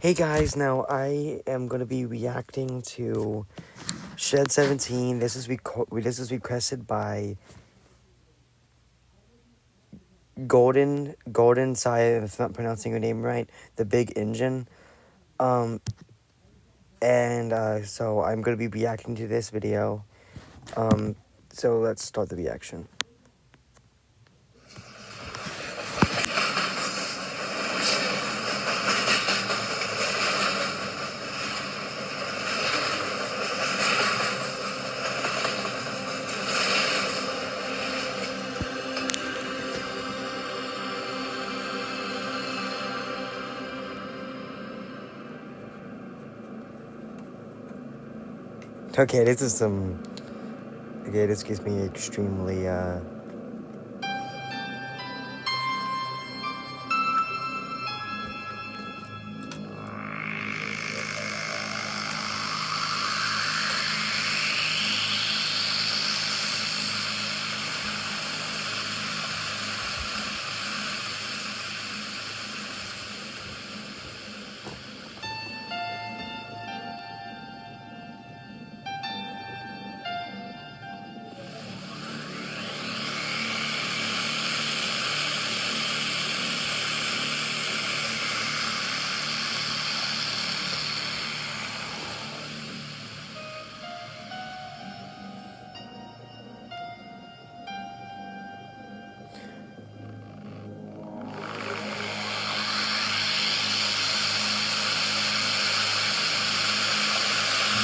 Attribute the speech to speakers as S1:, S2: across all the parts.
S1: Hey guys, now I am going to be reacting to Shed 17. This is requested by Golden, sorry if I'm not pronouncing your name right, the Big Engine. So I'm going to be reacting to this video. So let's start the reaction. Okay, this gives me extremely,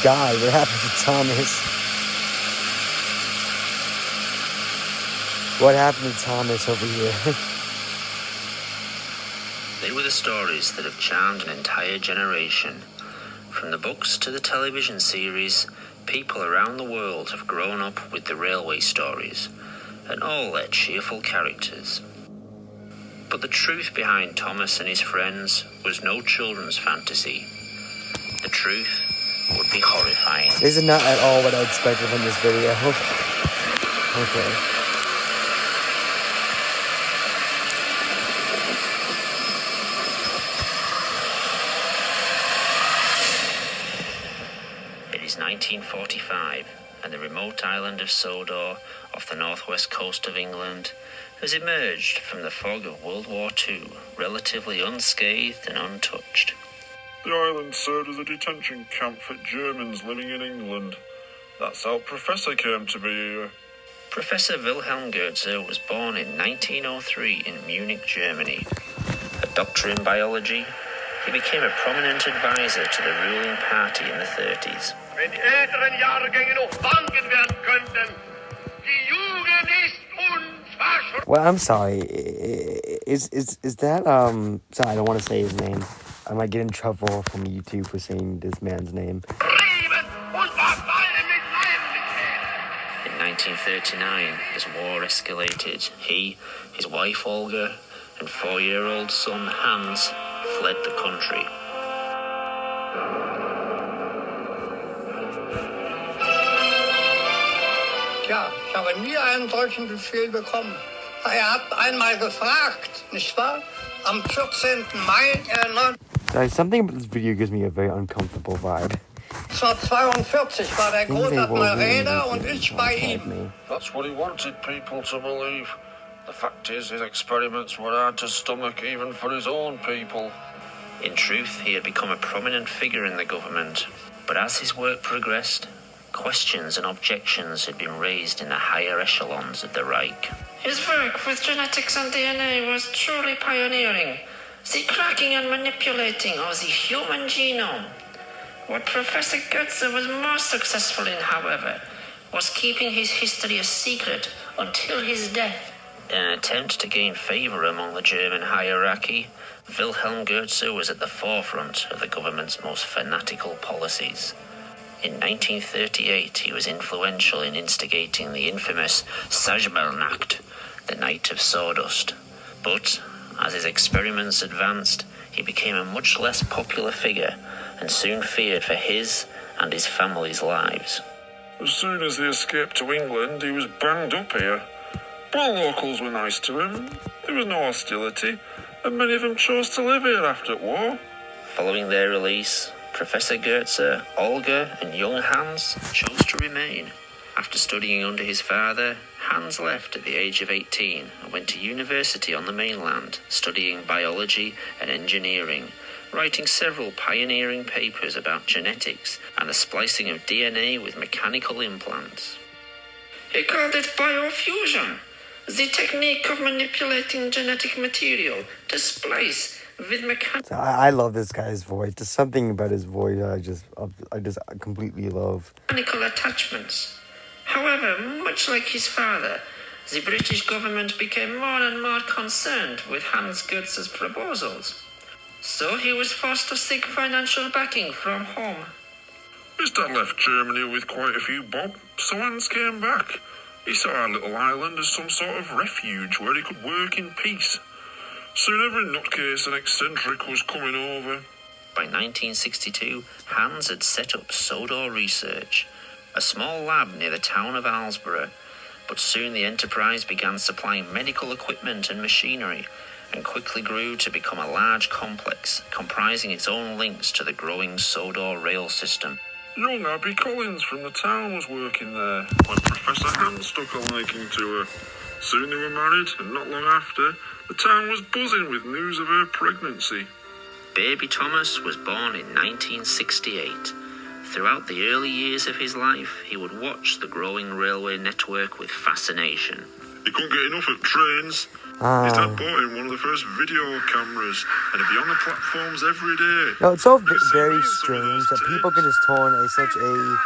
S1: God, what happened to Thomas? What happened to Thomas over here?
S2: They were the stories that have charmed an entire generation. From the books to the television series, people around the world have grown up with the railway stories, and all their cheerful characters. But the truth behind Thomas and his friends was no children's fantasy. The truth would be horrifying.
S1: This is not at all what I expected from this video. Okay.
S2: It is 1945, and the remote island of Sodor, off the northwest coast of England, has emerged from the fog of World War II, relatively unscathed and untouched.
S3: The island served as a detention camp for Germans living in England. That's how Professor came to be here.
S2: Professor Wilhelm Goetze was born in 1903 in Munich, Germany. A doctor in biology, he became a prominent advisor to the ruling party in the 30s.
S4: Wenn die älteren Jahrgänge noch bangen werden könnten, die Jugend ist unverschämt.
S1: Well, I'm sorry. Is that sorry, I don't want to say his name. I might get in trouble from YouTube for saying this man's name.
S2: In 1939, as war escalated, he, his wife Olga, and 4-year-old son Hans fled the country.
S5: Tja, ich habe nie einen solchen Befehl bekommen. Habt einmal gefragt, nicht wahr? Am 14. Mai
S1: Sorry, something about this video gives me a very uncomfortable vibe.
S5: 1942 war der Großadmiral Räder und ich bei ihm.
S3: That's what he wanted people to believe. The fact is, his experiments were hard to stomach even for his own people.
S2: In truth, he had become a prominent figure in the government, but as his work progressed, questions and objections had been raised in the higher echelons of the Reich.
S6: His work with genetics and DNA was truly pioneering. The cracking and manipulating of the human genome. What Professor Goetze was most successful in, however, was keeping his history a secret until his death.
S2: In an attempt to gain favor among the German hierarchy, Wilhelm Goetze was at the forefront of the government's most fanatical policies. In 1938, he was influential in instigating the infamous Sajmalnacht, the Night of Sawdust. But, as his experiments advanced, he became a much less popular figure and soon feared for his and his family's lives.
S3: As soon as they escaped to England, he was banged up here. But locals were nice to him. There was no hostility, and many of them chose to live here after the war.
S2: Following their release, Professor Goetze, Olga, and young Hans chose to remain. After studying under his father, Hans left at the age of 18 and went to university on the mainland, studying biology and engineering, writing several pioneering papers about genetics and the splicing of DNA with mechanical implants.
S6: He called it biofusion, the technique of manipulating genetic material to splice with
S1: So I love this guy's voice. There's something about his voice I just completely love.
S6: mechanical attachments. However, much like his father, the British government became more and more concerned with Hans Goetze's proposals. So he was forced to seek financial backing from home.
S3: His dad left Germany with quite a few bob, so Hans came back. He saw our little island as some sort of refuge where he could work in peace. Soon every nutcase and eccentric was coming over.
S2: By 1962, Hans had set up Sodor Research, a small lab near the town of Alsborough, but soon the enterprise began supplying medical equipment and machinery, and quickly grew to become a large complex, comprising its own links to the growing Sodor rail system.
S3: Young Abby Collins from the town was working there when Professor Hans took a liking to her. Soon they were married, and not long after, the town was buzzing with news of her pregnancy.
S2: Baby Thomas was born in 1968. Throughout the early years of his life, he would watch the growing railway network with fascination.
S3: He couldn't get enough of trains. His dad bought him one of the first video cameras, and he'd be on the platforms every day.
S1: No, it's so very strange that people can just turn such a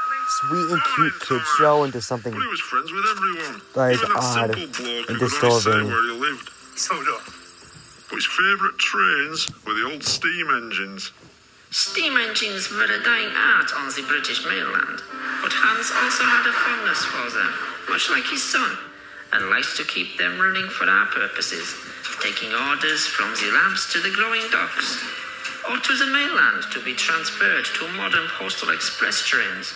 S1: sweet and cute kid show into something
S3: But he was friends with everyone.
S1: like
S3: Even that
S1: odd
S3: simple bloke
S1: and
S3: who could only say
S1: disturbing.
S3: where he lived. But his favourite trains were the old steam engines.
S6: Steam engines were a dying art on the British mainland, but Hans also had a fondness for them, much like his son, and likes to keep them running for our purposes, taking orders from the labs to the growing docks, or to the mainland to be transferred to modern postal express trains.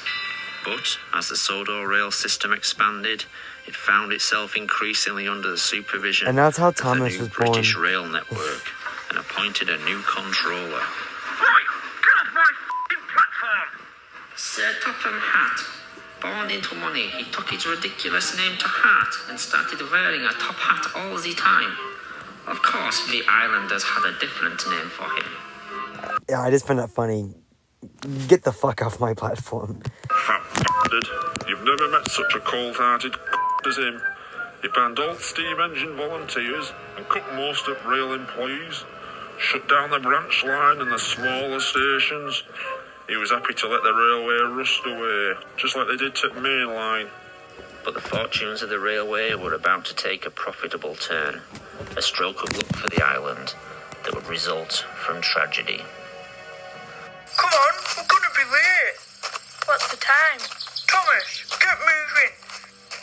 S2: But as the Sodor rail system expanded, it found itself increasingly under the supervision
S1: And that's how
S2: of
S1: Thomas
S2: the new
S1: was born.
S2: British rail network, and appointed a new controller.
S4: Right, get off my f***ing platform!
S6: Sir Topham Hatt. Born into money, he took his ridiculous name to heart and started wearing a top hat all the time. Of course, the islanders had a different name for him.
S1: Yeah, I just find that funny. Get the fuck off my platform.
S3: Fat bastard. You've never met such a cold-hearted as him. He banned all steam engine volunteers and cut most of rail employees. Shut down the branch line and the smaller stations. He was happy to let the railway rust away, just like they did to the main line.
S2: But the fortunes of the railway were about to take a profitable turn, a stroke of luck for the island that would result from tragedy.
S7: Come on, we're gonna be late. What's the time? Thomas, get moving.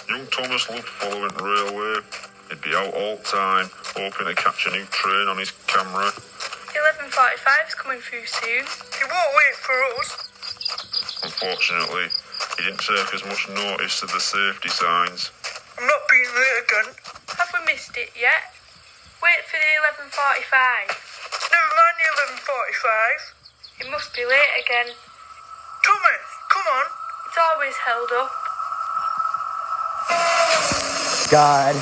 S3: Young Thomas loved following the railway. He'd be out all the time, hoping to catch a new train on his camera.
S7: 11:45's coming through soon. He won't wait for us.
S3: Unfortunately, he didn't take as much notice of the safety signs.
S7: I'm not being late again. Have we missed it yet? Wait for the 11:45. Never mind the 11:45. It must be late again. Thomas, come on. It's always held up.
S1: God.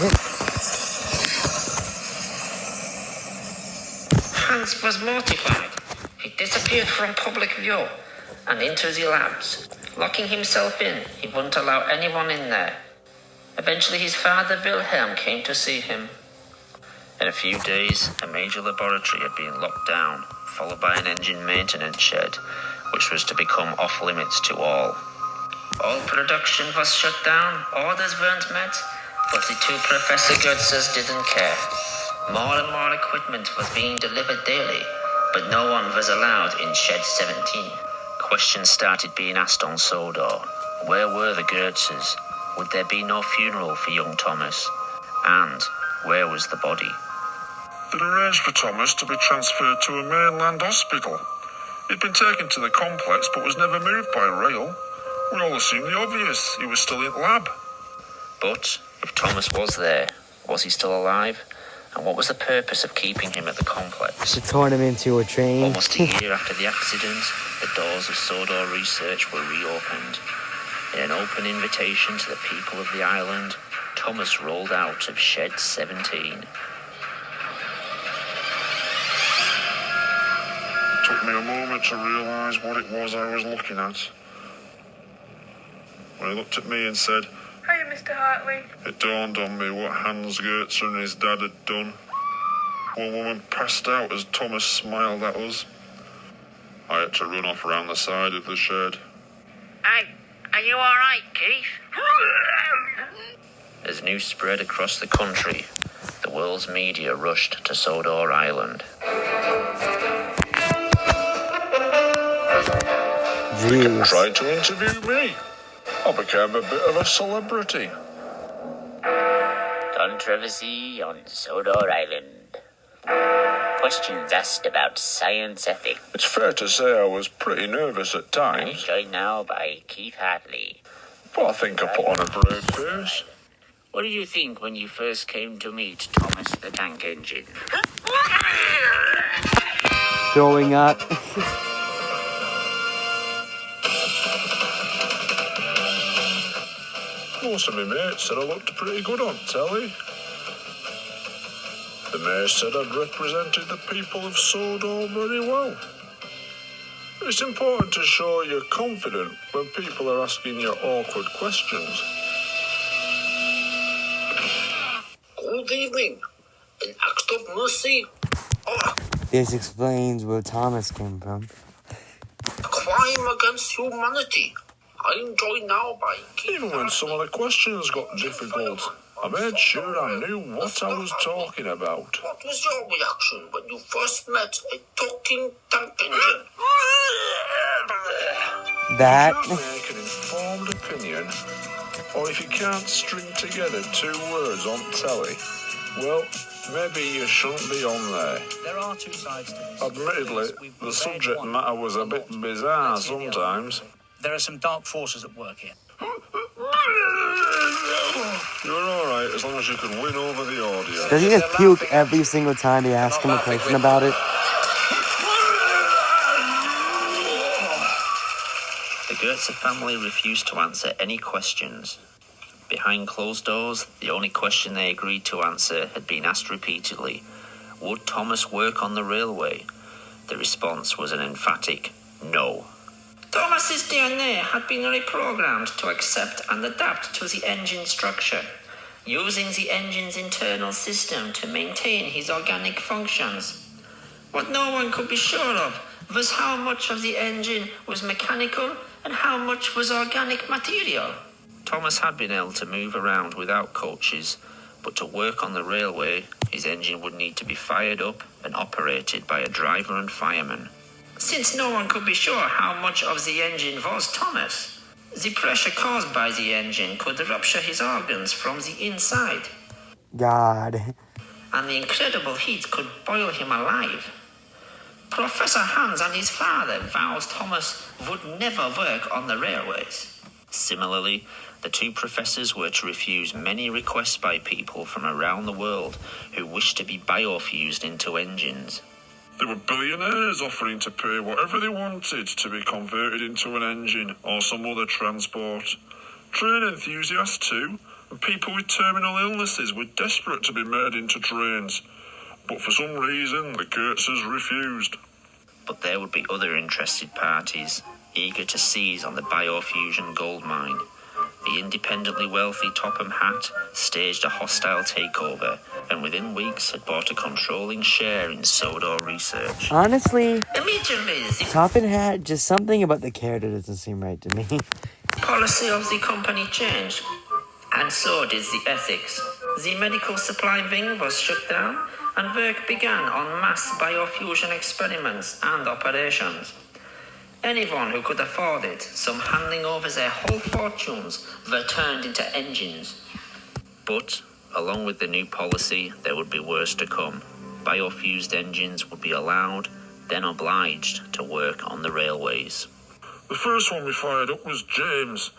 S6: Hans was mortified. He disappeared from public view and into the labs. Locking himself in, he wouldn't allow anyone in there. Eventually his father Wilhelm came to see him.
S2: In a few days, a major laboratory had been locked down, followed by an engine maintenance shed, which was to become off-limits to all.
S6: All production was shut down, orders weren't met, but the two Professor Goetzes didn't care. More and more equipment was being delivered daily, but no one was allowed in Shed 17.
S2: Questions started being asked on Sodor. Where were the Goetzes? Would there be no funeral for young Thomas? And where was the body?
S3: They'd arranged for Thomas to be transferred to a mainland hospital. He'd been taken to the complex but was never moved by rail. We all assumed the obvious. He was still in lab.
S2: But if Thomas was there, was he still alive? And what was the purpose of keeping him at the complex?
S1: To turn him into a train.
S2: Almost a year after the accident, the doors of Sodor Research were reopened. In an open invitation to the people of the island, Thomas rolled out of Shed 17.
S3: It took me a moment to realise what it was I was looking at. When he looked at me and said,
S7: Hiya, Mr. Hartley.
S3: it dawned on me what Hans Goetze and his dad had done. One woman passed out as Thomas smiled at us. I had to run off round the side of the shed.
S2: Hey, are you alright, Keith? As news spread across the country, the world's media rushed to Sodor Island.
S1: Jeez.
S3: Tried to interview me. I became a bit of a celebrity.
S2: Controversy on Sodor Island. Questions asked about science ethics.
S3: It's fair to say I was pretty nervous at times,
S2: Joined now by Keith Hartley.
S3: but I think I put on a brave face.
S2: What did you think when you first came to meet Thomas the Tank Engine?
S1: Throwing up.
S3: Most of my mates said I looked pretty good on telly. The mayor said I'd represented the people of Sodor very well. It's important to show you're confident when people are asking you awkward questions.
S5: Good evening. An act of mercy.
S1: This explains where Thomas came from.
S5: A crime against humanity. I am joined now by
S3: Even when some of the questions got difficult, I made sure I knew what I was talking about.
S5: What was your reaction when you first met a talking tank engine?
S1: That.
S3: You can't make an informed opinion, or if you can't string together 2 words on telly, well, maybe you shouldn't be on there.
S8: There are 2 sides to this.
S3: Admittedly, the subject matter was a bit bizarre sometimes.
S8: There are some dark forces at work here.
S3: You're alright as long as you can win over the audience.
S1: Does he just puke every single time they ask him a question about it?
S2: The Goetze family refused to answer any questions. Behind closed doors, the only question they agreed to answer had been asked repeatedly. Would Thomas work on the railway? The response was an emphatic no. Thomas's DNA had been reprogrammed to accept and adapt to the engine structure, using the engine's internal system to maintain his organic functions. What no one could be sure of was how much of the engine was mechanical and how much was organic material. Thomas had been able to move around without coaches, but to work on the railway, his engine would need to be fired up and operated by a driver and fireman. Since no one could be sure how much of the engine was Thomas, the pressure caused by the engine could rupture his organs from the inside,
S1: God.
S2: and the incredible heat could boil him alive. Professor Hans and his father vowed Thomas would never work on the railways. Similarly, the 2 professors were to refuse many requests by people from around the world who wished to be biofused into engines.
S3: There were billionaires offering to pay whatever they wanted to be converted into an engine or some other transport. Train enthusiasts too, and people with terminal illnesses were desperate to be made into trains. But for some reason, the Goetzes refused.
S2: But there would be other interested parties, eager to seize on the biofusion gold mine. The independently wealthy Topham Hatt staged a hostile takeover and within weeks had bought a controlling share in Sodor Research.
S1: Honestly,
S2: Immediately, the
S1: Topham Hatt, just something about the character doesn't seem right to me.
S2: policy of the company changed, and so did the ethics. The medical supply wing was shut down, and work began on mass biofusion experiments and operations. Anyone who could afford it, some handing over their whole fortunes, were turned into engines. But, along with the new policy, there would be worse to come. Biofused engines would be allowed, then obliged, to work on the railways.
S3: The first one we fired up was James.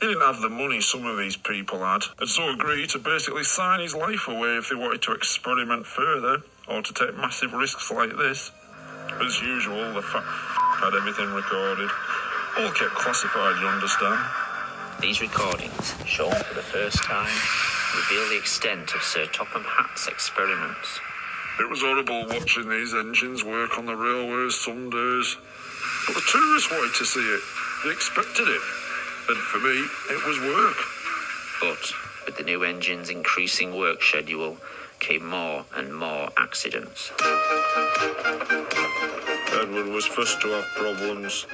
S3: He didn't have the money some of these people had, and so agreed to basically sign his life away if they wanted to experiment further, or to take massive risks like this. As usual, the fat had everything recorded. All kept classified, you understand.
S2: These recordings, shown for the first time, reveal the extent of Sir Topham Hatt's experiments.
S3: It was horrible watching these engines work on the railways some days. But the tourists wanted to see it. They expected it. And for me, it was work.
S2: But with the new engine's increasing work schedule came more and more accidents.
S3: Edward was first to have problems.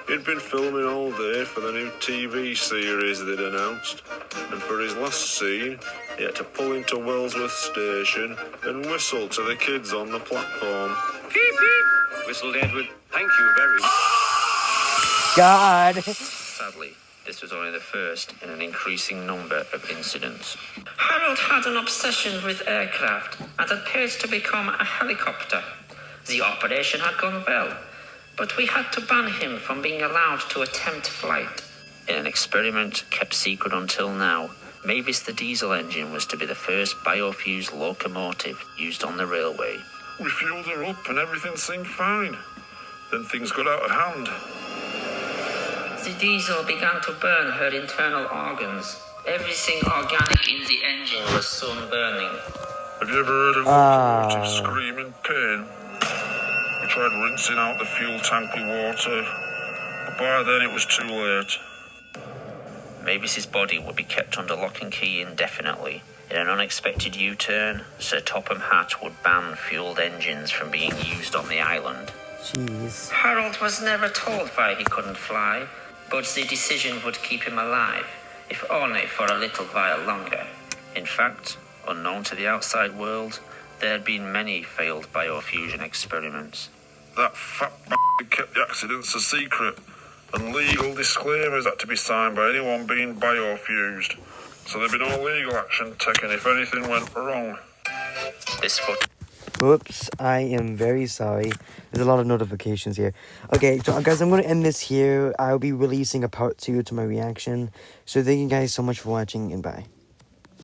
S3: He'd been filming all day for the new TV series they'd announced, and for his last scene, he had to pull into Wellsworth Station and whistle to the kids on the platform.
S9: Peep, peep, whistled Edward. Thank you very much.
S1: God.
S2: Sadly, this was only the first in an increasing number of incidents.
S6: Harold had an obsession with aircraft and appeared to become a helicopter. The operation had gone well, but we had to ban him from being allowed to attempt flight.
S2: In an experiment kept secret until now, Mavis the diesel engine was to be the first biofused locomotive used on the railway.
S3: We fueled her up and everything seemed fine. Then things got out of hand.
S6: The diesel began to burn her internal organs. Everything organic in the engine was soon burning.
S3: Have you ever heard of locomotive scream in pain? We tried rinsing out the fuel tank with water, but by then it was too late.
S2: Mavis's body would be kept under lock and key indefinitely. In an unexpected U-turn, Sir Topham Hatt would ban fueled engines from being used on the island.
S1: Jeez.
S6: Harold was never told why he couldn't fly, but the decision would keep him alive, if only for a little while longer.
S2: In fact, unknown to the outside world, there had been many failed biofusion experiments.
S3: That fat kept the accidents a secret, and legal disclaimers had to be signed by anyone being biofused, so there'd be no legal action taken if anything went wrong.
S2: This footage.
S1: Whoops, I am very sorry. There's a lot of notifications here. Okay, so guys, I'm going to end this here. I'll be releasing a part 2 to my reaction. So thank you guys so much for watching, and bye.